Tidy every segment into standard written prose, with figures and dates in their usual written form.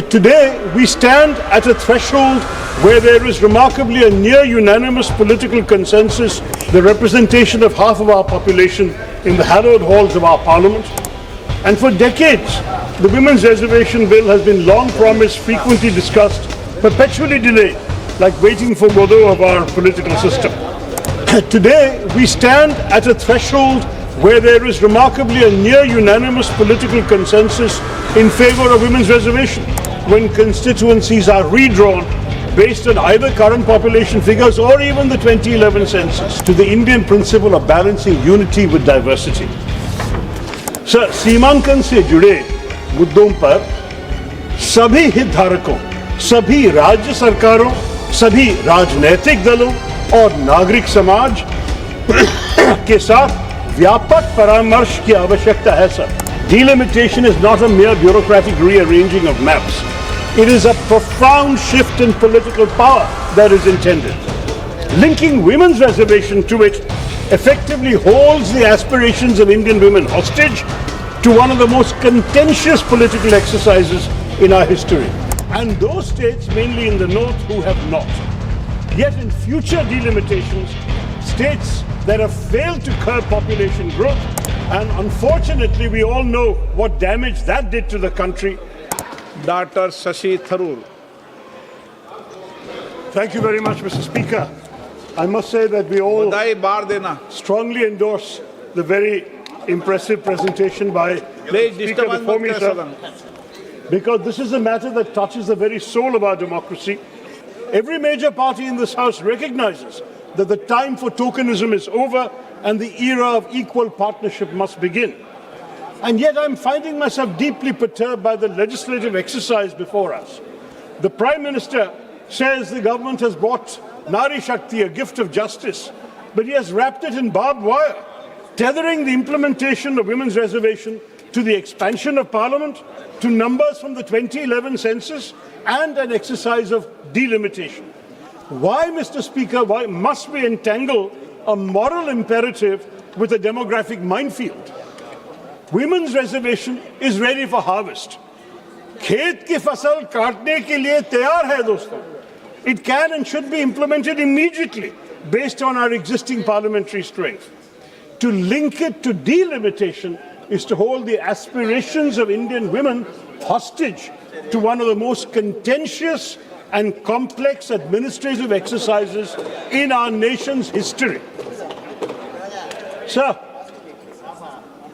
Today, we stand at a threshold where there is remarkably a near unanimous political consensus, the representation of half of our population in the hallowed halls of our parliament. And for decades, the Women's Reservation Bill has been long promised, frequently discussed, perpetually delayed, like waiting for Godot of our political system. Today, we stand at a threshold where there is remarkably a near unanimous political consensus in favor of women's reservation when constituencies are redrawn based on either current population figures or even the 2011 census, to the Indian principle of balancing unity with diversity. Sir, सीमांकन से जुड़े मुद्दों पर सभी हितधारकों, सभी राज्य सरकारों, सभी राजनीतिक दलों और नागरिक समाज के साथ व्यापक परामर्श की आवश्यकता है sir. Delimitation is not a mere bureaucratic rearranging of maps. It is a profound shift in political power that is intended. Linking women's reservation to it effectively holds the aspirations of Indian women hostage to one of the most contentious political exercises in our history. And those states, mainly in the north, who have not. Yet in future delimitations, states that have failed to curb population growth, and unfortunately we all know what damage that did to the country. Dr. Shashi Tharoor. Thank you very much, Mr. Speaker. I must say that we all strongly endorse the very impressive presentation by the Speaker before me, sir, because this is a matter that touches the very soul of our democracy. Every major party in this House recognizes that the time for tokenism is over and the era of equal partnership must begin. And yet I'm finding myself deeply perturbed by the legislative exercise before us. The Prime Minister says the government has brought Nari Shakti, a gift of justice, but he has wrapped it in barbed wire, tethering the implementation of women's reservation to the expansion of Parliament, to numbers from the 2011 census, and an exercise of delimitation. Why, Mr. Speaker, why must we entangle a moral imperative with a demographic minefield? Women's reservation is ready for harvest. खेत की फसल काटने के लिए तैयार है दोस्तों. It can and should be implemented immediately based on our existing parliamentary strength. To link it to delimitation is to hold the aspirations of Indian women hostage to one of the most contentious and complex administrative exercises in our nation's history. Sir,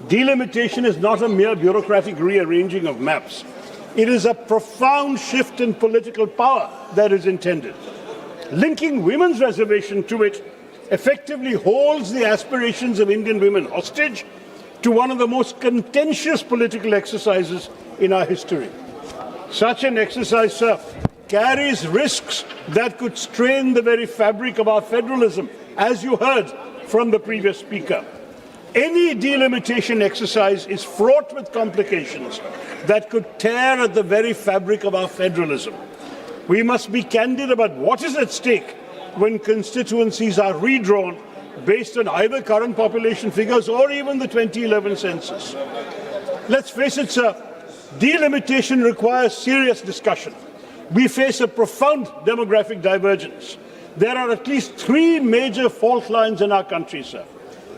delimitation is not a mere bureaucratic rearranging of maps. It is a profound shift in political power that is intended. Linking women's reservation to it effectively holds the aspirations of Indian women hostage to one of the most contentious political exercises in our history. Such an exercise, sir, carries risks that could strain the very fabric of our federalism, as you heard from the previous speaker. Any delimitation exercise is fraught with complications that could tear at the very fabric of our federalism. We must be candid about what is at stake when constituencies are redrawn based on either current population figures or even the 2011 census. Let's face it, sir, delimitation requires serious discussion. We face a profound demographic divergence. There are at least three major fault lines in our country, sir.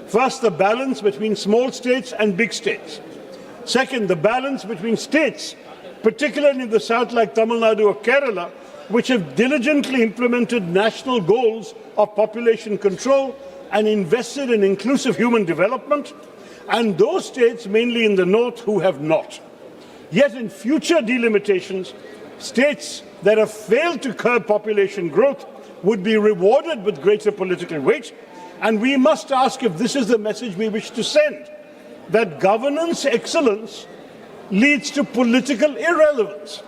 First, the balance between small states and big states. Second, the balance between states, particularly in the south like Tamil Nadu or Kerala, which have diligently implemented national goals of population control and invested in inclusive human development, and those states, mainly in the north, who have not. Yet in future delimitations, states that have failed to curb population growth would be rewarded with greater political weight. And we must ask if this is the message we wish to send, that governance excellence leads to political irrelevance.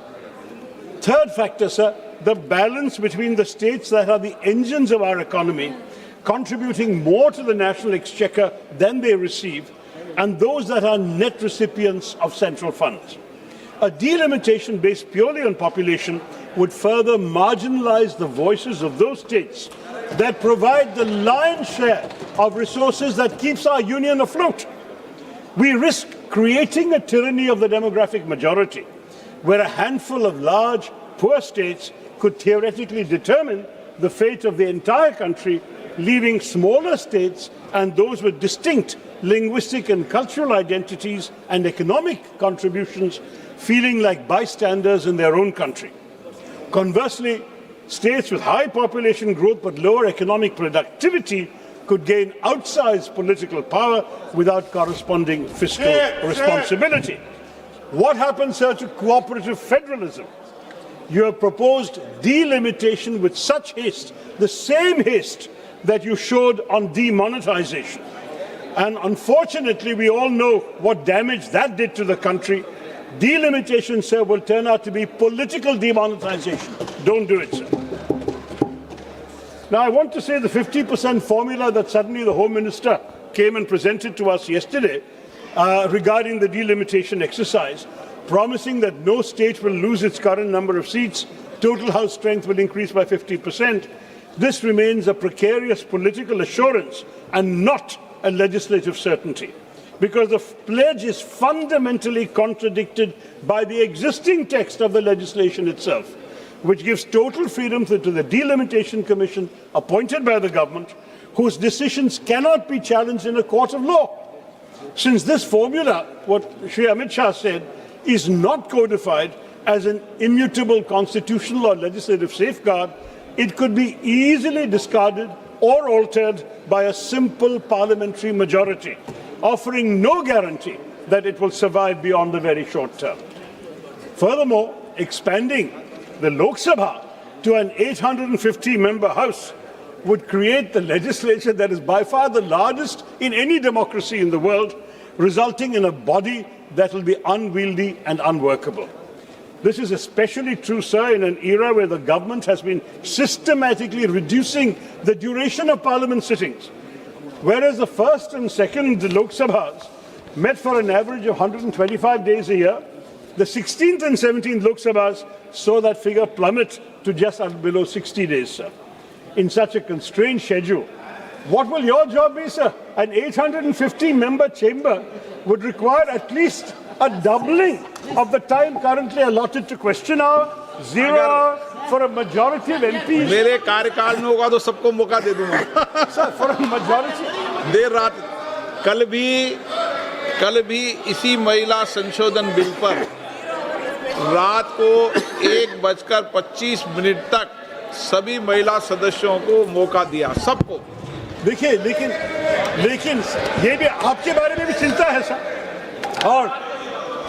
Third factor, sir, the balance between the states that are the engines of our economy, contributing more to the national exchequer than they receive, and those that are net recipients of central funds. A delimitation based purely on population would further marginalize the voices of those states that provide the lion's share of resources that keeps our union afloat. We risk creating a tyranny of the demographic majority where a handful of large, poor states could theoretically determine the fate of the entire country, leaving smaller states and those with distinct linguistic and cultural identities and economic contributions feeling like bystanders in their own country. Conversely, states with high population growth but lower economic productivity could gain outsized political power without corresponding fiscal responsibility. What happens, sir, to cooperative federalism? You have proposed delimitation with such haste, the same haste that you showed on demonetization. And unfortunately, we all know what damage that did to the country. Delimitation, sir, will turn out to be political demonetization. Don't do it, sir. Now, I want to say the 50% formula that suddenly the Home Minister came and presented to us yesterday regarding the delimitation exercise, promising that no state will lose its current number of seats, total House strength will increase by 50%. This remains a precarious political assurance and not a legislative certainty, because the pledge is fundamentally contradicted by the existing text of the legislation itself, which gives total freedom to the Delimitation Commission appointed by the government, whose decisions cannot be challenged in a court of law. Since this formula, what Shri Amit Shah said, is not codified as an immutable constitutional or legislative safeguard, it could be easily discarded or altered by a simple parliamentary majority, offering no guarantee that it will survive beyond the very short term. Furthermore, expanding the Lok Sabha to an 850-member House would create the legislature that is by far the largest in any democracy in the world, resulting in a body that will be unwieldy and unworkable. This is especially true, sir, in an era where the government has been systematically reducing the duration of parliament sittings. Whereas the first and second Lok Sabhas met for an average of 125 days a year, the 16th and 17th Lok Sabhas saw that figure plummet to just below 60 days, sir. In such a constrained schedule, what will your job be, sir? An 850-member chamber would require at least a doubling of the time currently allotted to question hour, 0 hour for a majority of MPs. मेरे कार्यकाल में होगा तो सबको मौका दे दूंगा. Sir, for a majority. देर रात कल भी इसी महिला संशोधन बिल पर रात को 1:25 तक सभी महिला सदस्यों को मौका दिया, सबको. देखिए, लेकिन ये भी आपके बारे में भी चिंता है, सर. और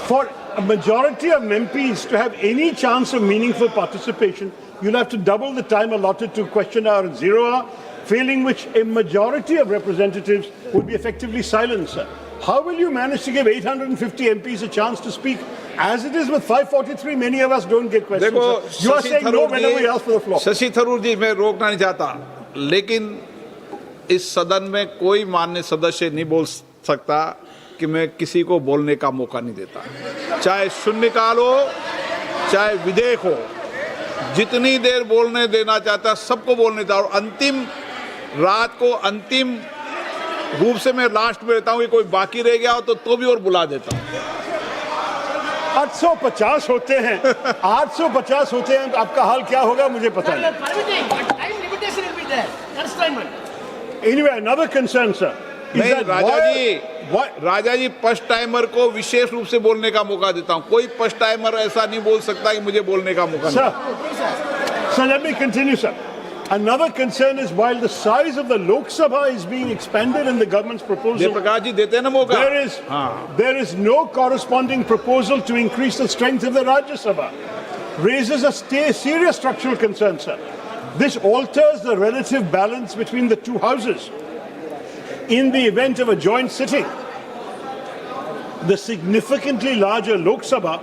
for a majority of MPs to have any chance of meaningful participation, you'll have to double the time allotted to question hour and 0 hour, failing which a majority of representatives would be effectively silenced, sir. How will you manage to give 850 MPs a chance to speak? As it is with 543, many of us don't get questions. देखो, you are saying no whenever we ask for the floor. Shashi Tharoor जी, मैं रोकना नहीं चाहता, लेकिन इस सदन में कोई माननीय सदस्य नहीं बोल सकता कि मैं किसी को बोलने का मौका नहीं देता, चाहे शून्यकाल हो चाहे विधेयक हो. जितनी देर बोलने देना चाहता सबको बोलने देता. और अंतिम रात को अंतिम रूप से मैं लास्ट में रहता हूँ कि कोई बाकी रह गया हो तो भी और बुला देता हूँ. 850 होते हैं, 850 होते हैं. आपका हाल क्या होगा मुझे पता नहीं. Anyway, another concern, sir. नहीं, राजा जी फर्स्ट टाइमर को विशेष रूप से बोलने का मौका देता हूं. कोई फर्स्ट टाइमर ऐसा नहीं बोल सकता कि मुझे बोलने का मौका नहीं. Sir, let me continue, sir. Another concern is while the size of the Lok Sabha is being expanded in the government's proposal, Prakash ji देते हैं ना मौका. there is no corresponding proposal to increase the strength of the Rajya Sabha. Raises a serious structural concern, sir. This alters the relative balance between the two houses. In the event of a joint sitting, the significantly larger Lok Sabha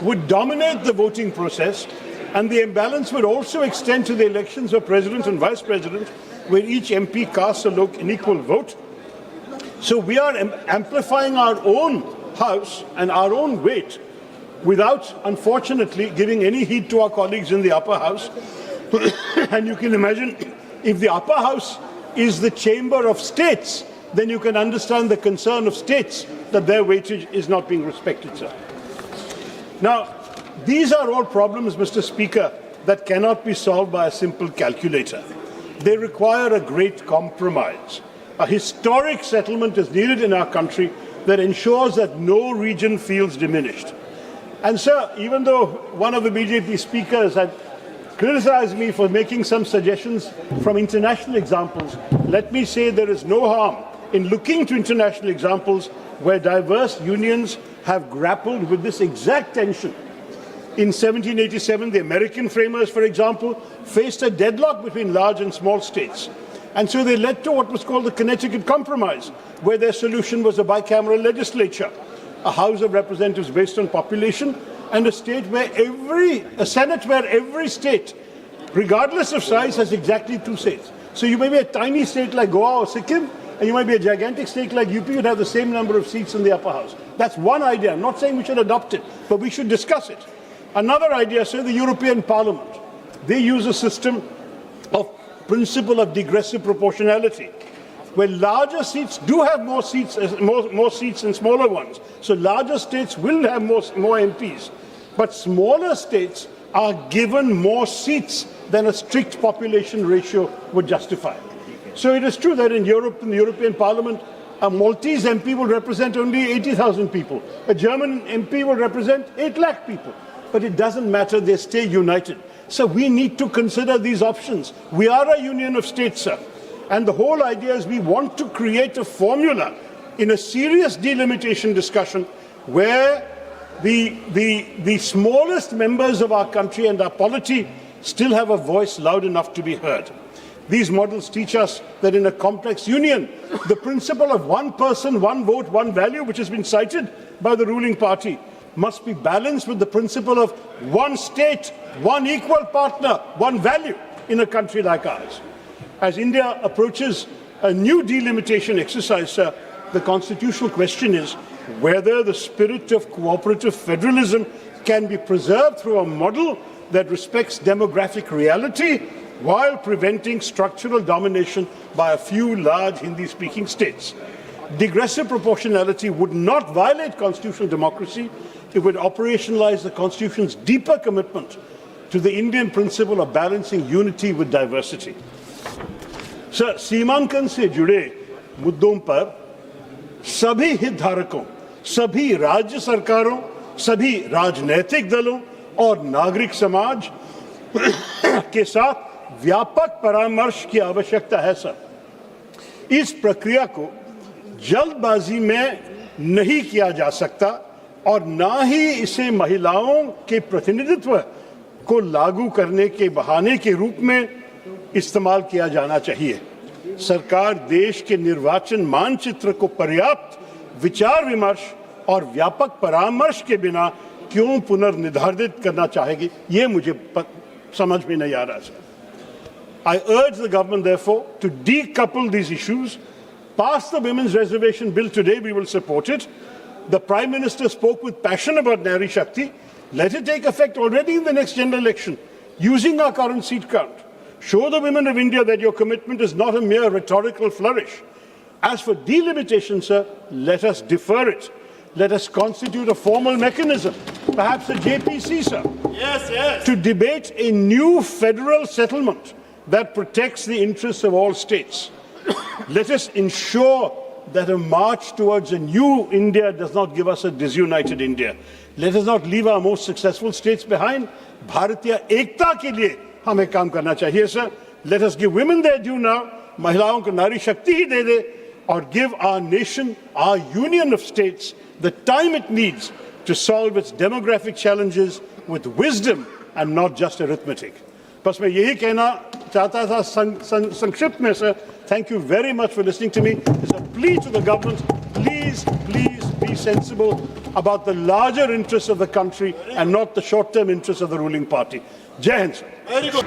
would dominate the voting process, and the imbalance would also extend to the elections of President and Vice President, where each MP casts an equal vote. So we are amplifying our own House and our own weight without, unfortunately, giving any heed to our colleagues in the upper House. And you can imagine, if the upper House is the chamber of states, then you can understand the concern of states that their weightage is not being respected, sir. Now, These are all problems, Mr. Speaker, that cannot be solved by a simple calculator. They require a great compromise. A historic settlement is needed in our country that ensures that no region feels diminished. And sir, even though one of the BJP speakers had criticized me for making some suggestions from international examples, let me say there is no harm in looking to international examples where diverse unions have grappled with this exact tension. In 1787, the American framers, for example, faced a deadlock between large and small states. And so they led to what was called the Connecticut Compromise, where their solution was a bicameral legislature, a House of Representatives based on population, and a Senate where every state, regardless of size, has exactly 2 seats. So you may be a tiny state like Goa or Sikkim, and you might be a gigantic state like UP, you'd have the same number of seats in the upper house. That's one idea. I'm not saying we should adopt it, but we should discuss it. Another idea, say the European Parliament. They use a system of principle of digressive proportionality, where larger seats do have more seats than smaller ones. So larger states will have more MPs, but smaller states are given more seats than a strict population ratio would justify. So it is true that in Europe, in the European Parliament, a Maltese MP will represent only 80,000 people. A German MP will represent 8 lakh people. But it doesn't matter, they stay united. So we need to consider these options. We are a union of states, sir. And the whole idea is we want to create a formula in a serious delimitation discussion where the smallest members of our country and our polity still have a voice loud enough to be heard. These models teach us that in a complex union, the principle of one person, one vote, one value, which has been cited by the ruling party, must be balanced with the principle of one state, one equal partner, one value in a country like ours. As India approaches a new delimitation exercise, sir, the constitutional question is whether the spirit of cooperative federalism can be preserved through a model that respects demographic reality while preventing structural domination by a few large Hindi-speaking states. Digressive proportionality would not violate constitutional democracy. It would operationalize the Constitution's deeper commitment to the Indian principle of balancing unity with diversity. Sir, सीमांकन से जुड़े मुद्दों पर सभी हितधारकों, सभी राज्य सरकारों, सभी राजनीतिक दलों और नागरिक समाज के साथ व्यापक परामर्श की आवश्यकता है सर। इस प्रक्रिया को जल्दबाजी में नहीं किया जा सकता और ना ही इसे महिलाओं के प्रतिनिधित्व को लागू करने के बहाने के रूप में इस्तेमाल किया जाना चाहिए। सरकार देश के निर्वाचन मानचित्र को पर्याप्त विचार विमर्श और व्यापक परामर्श के बिना क्यों पुनर्निर्धारित करना चाहेगी, ये मुझे समझ में नहीं आ रहा sir. I urge the government, therefore, to decouple these issues. Pass the Women's Reservation Bill today, we will support it. The Prime Minister spoke with passion about Nari Shakti. Let it take effect already in the next general election, using our current seat count. Show the women of India that your commitment is not a mere rhetorical flourish. As for delimitation, sir, let us defer it. Let us constitute a formal mechanism, perhaps a JPC, sir, to debate a new federal settlement that protects the interests of all states. Let us ensure that a march towards a new India does not give us a disunited India. Let us not leave our most successful states behind. Bharatiya ekta ke liye hame kaam karna chahiye, sir. Let us give women their due now. Mahilaon ko Nari Shakti hi de de, or give our nation, our union of states, the time it needs to solve its demographic challenges with wisdom and not just arithmetic. बस मैं यही कहना चाहता था संक्षिप्त में sir. Thank you very much for listening to me. It's a plea to the government. Please be sensible about the larger interests of the country and not the short-term interests of the ruling party. Jai Hind, sir. Very good.